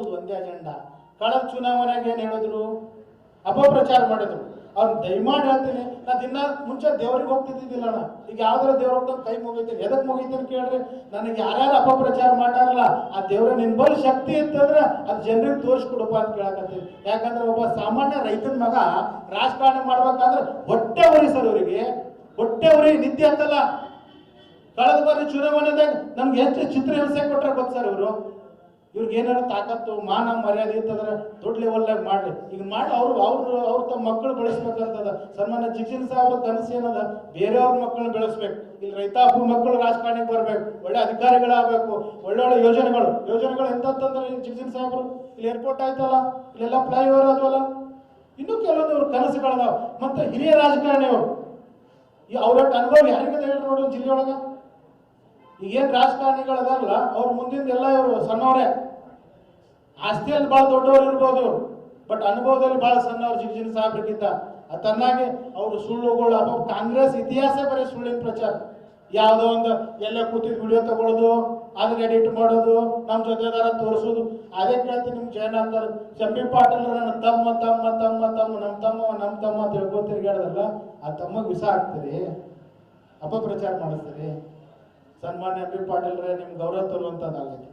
ಗೆಲ್ಲೋದು ಒಂದೇ ಅಜೆಂಡಾ. ಕಳೆದ ಚುನಾವಣೆಗೆ ಏನು ಹೇಳಿದ್ರು? ಅಪಪ್ರಚಾರ ಮಾಡಿದ್ರು. ಅವ್ರು ದಯಮಾಡಿ ಹೇಳ್ತೀನಿ, ನಾ ದಿನ ಮುಂಚೆ ದೇವ್ರಿಗೆ ಹೋಗ್ತಿದ್ದಿಲ್ಲ ಅಣ್ಣ. ಈಗ ಯಾವ್ದಾರ ದೇವ್ರ ಹೋಗ್ತಾನೆ ಕೈ ಮುಗಿತೀನಿ. ಎದಕ್ಕೆ ಮುಗಿತೀನಿ ಕೇಳ್ರಿ, ನನಗೆ ಯಾರ್ಯಾರು ಅಪಪ್ರಚಾರ ಮಾಡಾರಲ್ಲ ಆ ದೇವ್ರ ನಿನ್ಬಲ್ ಶಕ್ತಿ ಇತ್ತಂದ್ರೆ ಅದು ಜನರಿಗೆ ತೋರಿಸ್ಕೊಡಪ್ಪ ಅಂತ ಕೇಳಕತ್ತೀನಿ. ಯಾಕಂದ್ರೆ ಒಬ್ಬ ಸಾಮಾನ್ಯ ರೈತನ ಮಗ ರಾಜಕಾರಣ ಮಾಡ್ಬೇಕಾದ್ರೆ ಹೊಟ್ಟೆ ಉರಿ ಸರ್, ಇವರಿಗೆ ಹೊಟ್ಟೆ ಉರಿ ನಿದ್ದೆ ಅಂತಲ್ಲ. ಕಳೆದ ಬಾರಿ ಚುನಾವಣೆದಾಗ ನಮ್ಗೆ ಎಷ್ಟು ಚಿತ್ರ ಹಿಂಸೆ ಕೊಟ್ರೆ ಗೊತ್ತ ಸರ್ ಇವರು. ಇವ್ರಿಗೆ ಏನಾದ್ರು ತಾಕತ್ತು ಮಾನ ಮರ್ಯಾದೆ ಇತ್ತಂದ್ರೆ ದೊಡ್ಡ ಲೆವೆಲ್ನಾಗ ಮಾಡಲಿ. ಈಗ ಮಾಡಿ ಅವ್ರು ತಮ್ಮ ಮಕ್ಕಳು ಬೆಳೆಸ್ಬೇಕಂತದ. ಸನ್ಮಾನ್ಯ ಜಿಗ್ಜಿನ್ ಸಾಹೇಬ್ರ ಕನಸು ಏನದ, ಬೇರೆಯವ್ರ ಮಕ್ಕಳನ್ನ ಬೆಳೆಸ್ಬೇಕು. ಇಲ್ಲಿ ರೈತಾಪಿ ಮಕ್ಕಳು ರಾಜಕಾರಣಕ್ಕೆ ಬರ್ಬೇಕು, ಒಳ್ಳೆ ಅಧಿಕಾರಿಗಳಾಗಬೇಕು, ಒಳ್ಳೊಳ್ಳೆ ಯೋಜನೆಗಳು ಎಂತಂದ್ರೆ ಜಿಗ್ಜಿನ್ ಸಾಹೇಬ್ರು ಇಲ್ಲಿ ಏರ್ಪೋರ್ಟ್ ಆಯ್ತಲ್ಲ, ಇಲ್ಲೆಲ್ಲ ಫ್ಲೈಓವರ್ ಅದವಲ್ಲ, ಇನ್ನೂ ಕೆಲವೊಂದು ಅವ್ರ ಕನಸುಗಳದಾವ. ಮತ್ತೆ ಹಿರಿಯ ರಾಜಕಾರಣಿಯವರು ಅವ್ರೊಟ್ಟು ಅನುಭವ ಯಾರಿಗದ ಹೇಳಿ ನೋಡು ಜಿಲ್ಲೆಯೊಳಗ. ಈಗೇನು ರಾಜಕಾರಣಿಗಳದಾರಲ್ಲ ಅವ್ರ ಮುಂದಿನ ಎಲ್ಲ ಇವರು ಸಣ್ಣವರೇ. ಆಸ್ತಿಯಲ್ಲಿ ಭಾಳ ದೊಡ್ಡವರು ಇರ್ಬೋದು ಇವರು, ಬಟ್ ಅನುಭವದಲ್ಲಿ ಭಾಳ ಸಣ್ಣವ್ರು ಜಿಗ್ಜಿನ್ ಸಾಹೇಬ್ರಿಗಿಂತ. ತನ್ನಾಗೆ ಅವರು ಸುಳ್ಳುಗಳು ಕಾಂಗ್ರೆಸ್ ಇತಿಹಾಸ ಬರೀ ಸುಳ್ಳಿನ ಪ್ರಚಾರ. ಯಾವುದೋ ಒಂದು ಎಲ್ಲ ಕೂತಿದ್ ವಿಡಿಯೋ ತಗೊಳ್ಳೋದು, ಅದನ್ನ ಎಡಿಟ್ ಮಾಡೋದು, ನಮ್ಮ ಜೊತೆದಾರ ತೋರಿಸೋದು. ಅದೇ ಕೇಳ್ತೀನಿ ನಿಮ್ ಜೈನ ಅಂತಾರೆ ಶಂಬಿ ಪಾಟೀಲ್ ನನ್ನ ತಮ್ಮ ತಮ್ಮ ತಮ್ಮ ತಮ್ಮ ನಮ್ಮ ತಮ್ಮ ತಿಳ್ಕೊ ತಿರ್ಗಾಡದಲ್ಲ, ಆ ತಮ್ಮಗೆ ವಿಷ ಹಾಕ್ತೀರಿ, ಅಪಪ್ರಚಾರ ಮಾಡಿಸ್ತೀರಿ. ಸನ್ಮಾನ್ಯ ಎಂ ಬಿ ಪಾಟೀಲ್ರೆ ನಿಮ್ ಗೌರವ ತರುವಂತದ್ದಾಗಲಿ.